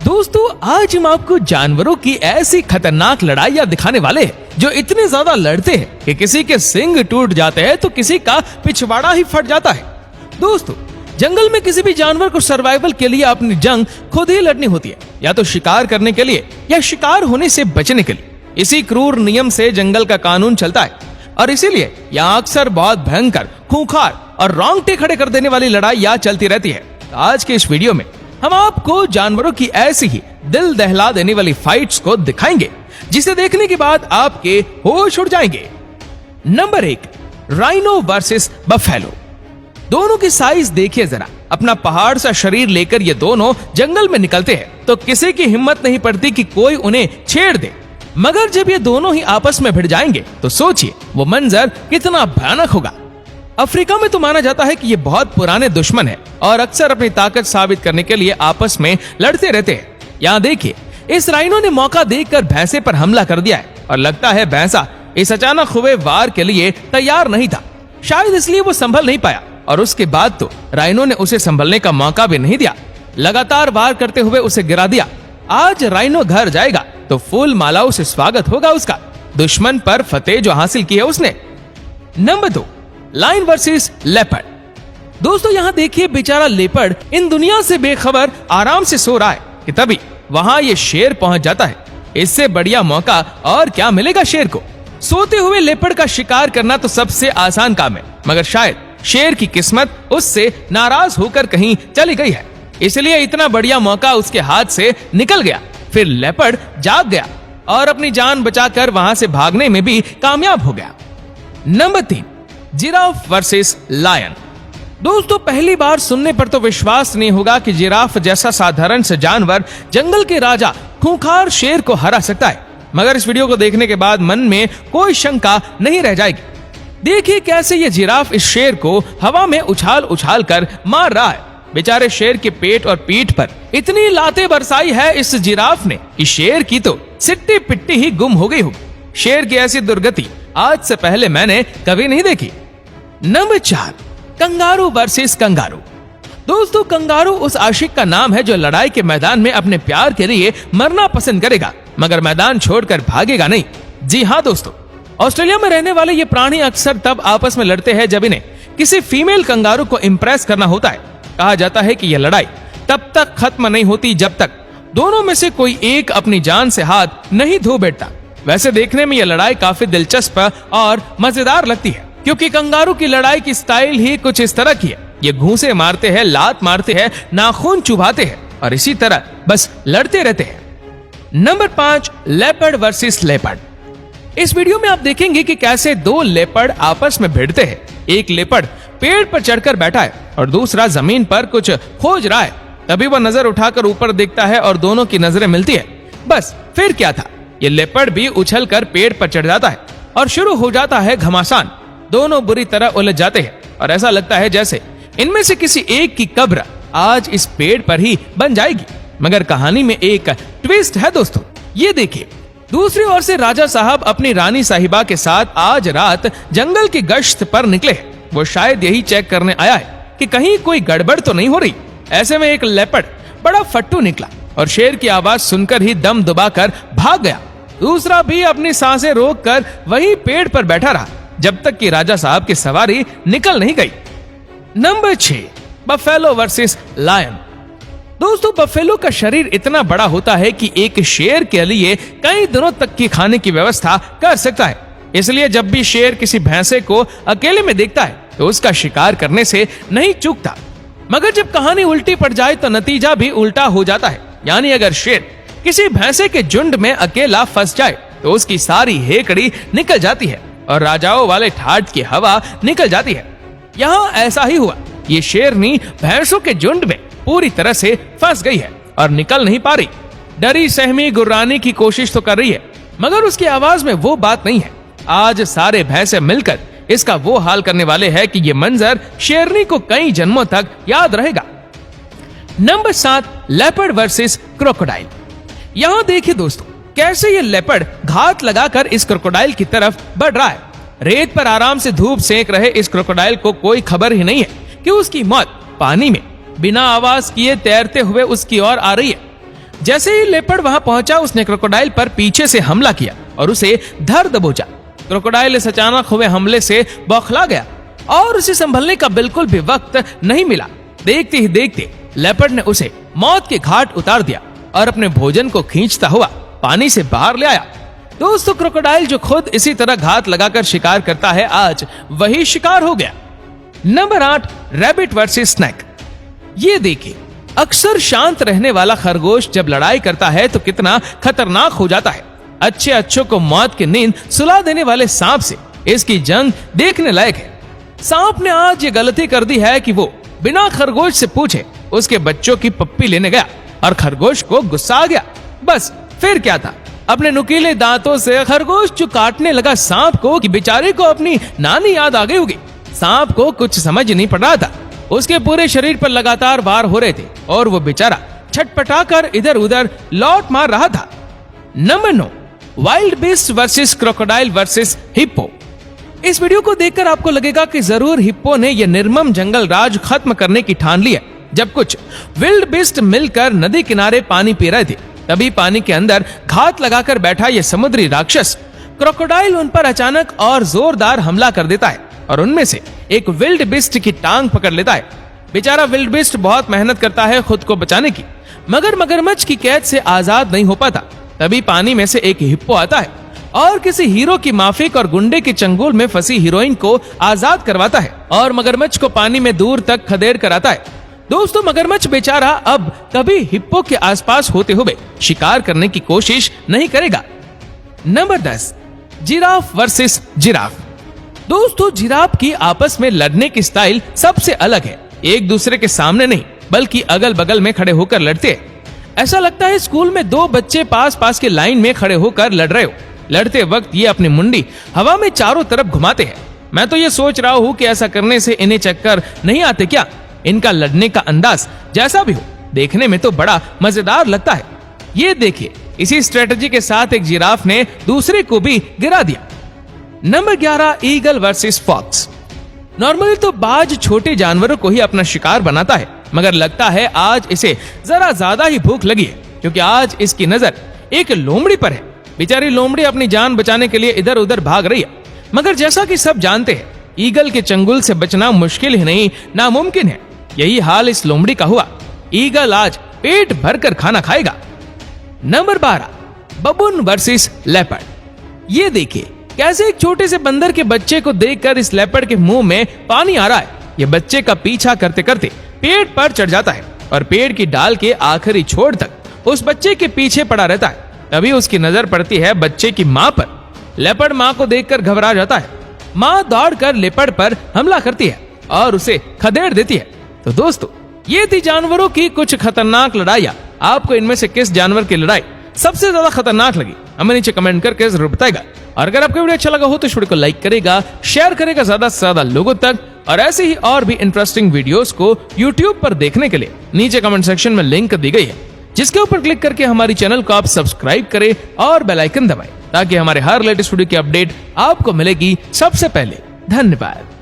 दोस्तों आज हम आपको जानवरों की ऐसी खतरनाक लड़ाइयाँ दिखाने वाले हैं जो इतने ज्यादा लड़ते हैं कि किसी के सींग टूट जाते हैं तो किसी का पिछवाड़ा ही फट जाता है। दोस्तों जंगल में किसी भी जानवर को सर्वाइवल के लिए अपनी जंग खुद ही लड़नी होती है, या तो शिकार करने के लिए या शिकार होने से बचने के लिए। इसी क्रूर नियम से जंगल का कानून चलता है और इसीलिए यहाँ अक्सर बहुत भयंकर, खूंखार और रोंगटे खड़े कर देने वाली लड़ाइयाँ चलती रहती है। तो आज के इस वीडियो में हम आपको जानवरों की ऐसी ही दिल दहला देने वाली फाइट्स को दिखाएंगे जिसे देखने के बाद आपके होश उड़ जाएंगे। Number 1, rhino versus buffalo. दोनों की साइज देखिए जरा। अपना पहाड़ सा शरीर लेकर ये दोनों जंगल में निकलते हैं तो किसी की हिम्मत नहीं पड़ती कि कोई उन्हें छेड़ दे। मगर जब ये दोनों ही आपस में भिड़ जाएंगे तो सोचिए वो मंजर कितना भयानक होगा। अफ्रीका में तो माना जाता है कि ये बहुत पुराने दुश्मन है और अक्सर अपनी ताकत साबित करने के लिए आपस में लड़ते रहते हैं। यहाँ देखिए, इस राइनो ने मौका देखकर भैंसे पर हमला कर दिया है और लगता है भैंसा इस अचानक हुए वार के लिए तैयार नहीं था। शायद इसलिए वो संभल नहीं पाया और उसके बाद तो राइनो ने उसे संभलने का मौका भी नहीं दिया, लगातार वार करते हुए उसे गिरा दिया। आज राइनो घर जाएगा तो फूल मालाओं से स्वागत होगा उसका, दुश्मन पर फतेह जो हासिल की है उसने। Number 2, lion versus leopard. दोस्तों यहाँ देखिए, बेचारा लेपर्ड इन दुनिया से बेखबर आराम से सो रहा है कि तभी वहां ये शेर पहुंच जाता है। इससे बढ़िया मौका और क्या मिलेगा शेर को। सोते हुए लेपर्ड का शिकार करना तो सबसे आसान काम है, मगर शायद शेर की किस्मत उससे नाराज होकर कहीं चली गई है, इसलिए इतना बढ़िया मौका उसके हाथ से निकल गया। फिर लेपर्ड जाग गया और अपनी जान बचाकर वहां से भागने में भी कामयाब हो गया। Number 3, giraffe versus lion. दोस्तों पहली बार सुनने पर तो विश्वास नहीं होगा कि जिराफ जैसा साधारण सा जानवर जंगल के राजा खूंखार शेर को हरा सकता है, मगर इस वीडियो को देखने के बाद मन में कोई शंका नहीं रह जाएगी। देखिए कैसे ये जिराफ इस शेर को हवा में उछाल उछाल कर मार रहा है। बेचारे शेर के पेट और पीठ पर इतनी लातें बरसाई है इस जिराफ ने कि शेर की तो सिट्टी पिट्टी ही गुम हो गई होगी। शेर की ऐसी दुर्गति आज से पहले मैंने कभी नहीं देखी। Number 4, kangaroo versus kangaroo. दोस्तों कंगारू उस आशिक का नाम है जो लड़ाई के मैदान में अपने प्यार के लिए मरना पसंद करेगा, मगर मैदान छोड़कर भागेगा नहीं। जी हाँ दोस्तों, ऑस्ट्रेलिया में रहने वाले ये प्राणी अक्सर तब आपस में लड़ते हैं जब इन्हें किसी फीमेल कंगारू को इम्प्रेस करना होता है। कहा जाता है कि यह लड़ाई तब तक खत्म नहीं होती जब तक दोनों में से कोई एक अपनी जान से हाथ नहीं धो बैठता। वैसे देखने में यह लड़ाई काफी दिलचस्प और मजेदार लगती है, क्योंकि कंगारू की लड़ाई की स्टाइल ही कुछ इस तरह की है। ये घूंसे मारते हैं, लात मारते हैं, नाखून चुभाते हैं और इसी तरह बस लड़ते रहते हैं। Number 5, leopard versus leopard. इस वीडियो में आप देखेंगे कि कैसे दो लेपर्ड आपस में भिड़ते हैं। एक लेपर्ड पेड़ पर चढ़कर बैठा है और दूसरा जमीन पर कुछ खोज रहा है। तभी वह नजर उठाकर ऊपर देखता है और दोनों की नजरें मिलती है। बस फिर क्या था, ये लेपर्ड भी उछलकर पेड़ पर चढ़ जाता है और शुरू हो जाता है घमासान। दोनों बुरी तरह उलझ जाते हैं और ऐसा लगता है जैसे इनमें से किसी एक की कब्र आज इस पेड़ पर ही बन जाएगी। मगर कहानी में एक ट्विस्ट है दोस्तों, ये देखिए। दूसरी ओर से राजा साहब अपनी रानी साहिबा के साथ आज रात जंगल की गश्त पर निकले हैं। वो शायद यही चेक करने आया है कि कहीं कोई गड़बड़ तो नहीं हो रही। ऐसे में एक लेपर्ड बड़ा फट्टू निकला और शेर की आवाज सुनकर ही दम दबाकर भाग गया। दूसरा भी अपनी सांसें रोककर वहीं पेड़ पर बैठा रहा जब तक कि राजा साहब की सवारी निकल नहीं गई। Number 6, buffalo versus lion. दोस्तों बफेलो का शरीर इतना बड़ा होता है कि एक शेर के लिए कई दिनों तक की खाने की व्यवस्था कर सकता है। इसलिए जब भी शेर किसी भैंसे को अकेले में देखता है तो उसका शिकार करने से नहीं चूकता। मगर जब कहानी उल्टी पड़ जाए तो नतीजा भी उल्टा हो जाता है। यानी अगर शेर किसी भैंसे के झुंड में अकेला फंस जाए तो उसकी सारी हेकड़ी निकल जाती है और राजाओं वाले ठाठ की हवा निकल जाती है। यहाँ ऐसा ही हुआ। ये शेरनी भैंसों के झुंड में पूरी तरह से फंस गई है और निकल नहीं पा रही। डरी सहमी गुर्राने की कोशिश तो कर रही है, मगर उसकी आवाज में वो बात नहीं है। आज सारे भैंसे मिलकर इसका वो हाल करने वाले हैं कि ये मंजर शेरनी को कई जन्मों तक याद रहेगा। Number 7, leopard versus crocodile. यहाँ देखिए दोस्तों, कैसे ये लेपर्ड घात लगाकर इस क्रोकोडाइल की तरफ बढ़ रहा है। रेत पर आराम से धूप सेक रहे इस क्रोकोडाइल को कोई खबर ही नहीं है कि उसकी मौत पानी में बिना आवाज किए तैरते हुए उसकी ओर आ रही है। जैसे ही लेपर्ड वहां पहुंचा उसने क्रोकोडाइल पर पीछे से हमला किया और उसे धर दबोचा। क्रोकोडाइल इस अचानक हुए हमले से बौखला गया और उसे संभलने का बिल्कुल भी वक्त नहीं मिला। देखते ही देखते लेपर्ड ने उसे मौत के घाट उतार दिया और अपने भोजन को खींचता हुआ पानी से बाहर ले आया। दोस्तों, क्रोकोडाइल जो खुद इसी तरह घात लगाकर शिकार करता है, आज वही शिकार हो गया। Number 8, rabbit versus snake. ये देखिए, अक्सर शांत रहने वाला खरगोश जब लड़ाई करता है तो कितना खतरनाक हो जाता है। अच्छे अच्छों को मौत की नींद सुला देने वाले सांप से इसकी जंग देखने लायक है। सांप ने आज ये गलती कर दी है कि वो बिना खरगोश से पूछे उसके बच्चों की पप्पी लेने गया और खरगोश को गुस्सा आ गया। बस फिर क्या था, अपने नुकीले दांतों से खरगोश जो काटने लगा सांप को कि बेचारे को अपनी नानी याद आ गई होगी। सांप को कुछ समझ नहीं पड़ रहा था, उसके पूरे शरीर पर लगातार वार हो रहे थे और वो बेचारा छटपटाकर इधर उधर लौट मार रहा था। Number 9, wild beast versus crocodile versus hippo. इस वीडियो को देखकर आपको लगेगा कि जरूर हिप्पो ने यह निर्मम जंगल राज खत्म करने की ठान ली है। जब कुछ विल्ड बीस्ट मिलकर नदी किनारे पानी पी रहे थे, तभी पानी के अंदर घात लगाकर बैठा यह समुद्री राक्षस क्रोकोडाइल उन पर अचानक और जोरदार हमला कर देता है और उनमें से एक विल्ड बीस्ट की टांग पकड़ लेता है। बेचारा विल्ड बीस्ट बहुत मेहनत करता है खुद को बचाने की, मगर मगरमच्छ की कैद से आजाद नहीं हो पाता। तभी पानी में से एक हिप्पो आता है और किसी हीरो की माफिक और गुंडे के चंगुल में फंसी हीरोइन को आजाद करवाता है और मगरमच्छ को पानी में दूर तक खदेड़ कर आता है। दोस्तों, मगरमच्छ बेचारा अब कभी हिप्पो के आसपास होते हुए शिकार करने की कोशिश नहीं करेगा। Number 10, giraffe versus giraffe. दोस्तों, जिराफ की आपस में लड़ने की स्टाइल सबसे अलग है। एक दूसरे के सामने नहीं बल्कि अगल बगल में खड़े होकर लड़ते हैं। ऐसा लगता है स्कूल में दो बच्चे पास पास के लाइन में खड़े होकर लड़ रहे हो। लड़ते वक्त ये अपनी मुंडी हवा में चारों तरफ घुमाते हैं। मैं तो ये सोच रहा हूँ कि ऐसा करने से इन्हें चक्कर नहीं आते क्या। इनका लड़ने का अंदाज जैसा भी हो, देखने में तो बड़ा मजेदार लगता है। ये देखिए, इसी स्ट्रेटजी के साथ एक जिराफ ने दूसरे को भी गिरा दिया। Number 11, eagle versus fox. Normally तो बाज छोटे जानवरों को ही अपना शिकार बनाता है, मगर लगता है आज इसे जरा ज्यादा ही भूख लगी है, क्योंकि आज इसकी नजर एक लोमड़ी पर है। बेचारी लोमड़ी अपनी जान बचाने के लिए इधर उधर भाग रही है, मगर जैसा कि सब जानते हैं, ईगल के चंगुल से बचना मुश्किल ही नहीं नामुमकिन है। यही हाल इस लोमड़ी का हुआ। ईगल आज पेट भरकर खाना खाएगा। Number 12, बबून versus leopard. ये देखिए, कैसे एक छोटे से बंदर के बच्चे को देखकर इस लेपर्ड के मुंह में पानी आ रहा है। ये बच्चे का पीछा करते करते पेड़ पर चढ़ जाता है और पेड़ की डाल के आखिरी छोर तक उस बच्चे के पीछे पड़ा रहता है। तभी उसकी नजर पड़ती है बच्चे की माँ पर। लेपर्ड माँ को देखकर घबरा जाता है। माँ दौड़कर लेपर्ड पर हमला करती है और उसे खदेड़ देती है। तो दोस्तों, ये थी जानवरों की कुछ खतरनाक लड़ाइयाँ। आपको इनमें से किस जानवर की लड़ाई सबसे ज्यादा खतरनाक लगी, हमें नीचे कमेंट करके जरूर बताएगा। और अगर आपको वीडियो अच्छा लगा हो तो इस वीडियो को लाइक करेगा, शेयर करेगा ज्यादा से ज्यादा लोगों तक। और ऐसे ही और भी इंटरेस्टिंग वीडियोस को YouTube पर देखने के लिए नीचे कमेंट सेक्शन में लिंक दी गई है, जिसके ऊपर क्लिक करके हमारी चैनल को आप सब्सक्राइब करें और बेल आइकन दबाएं, ताकि हमारे हर लेटेस्ट वीडियो की अपडेट आपको मिलेगी सबसे पहले। धन्यवाद।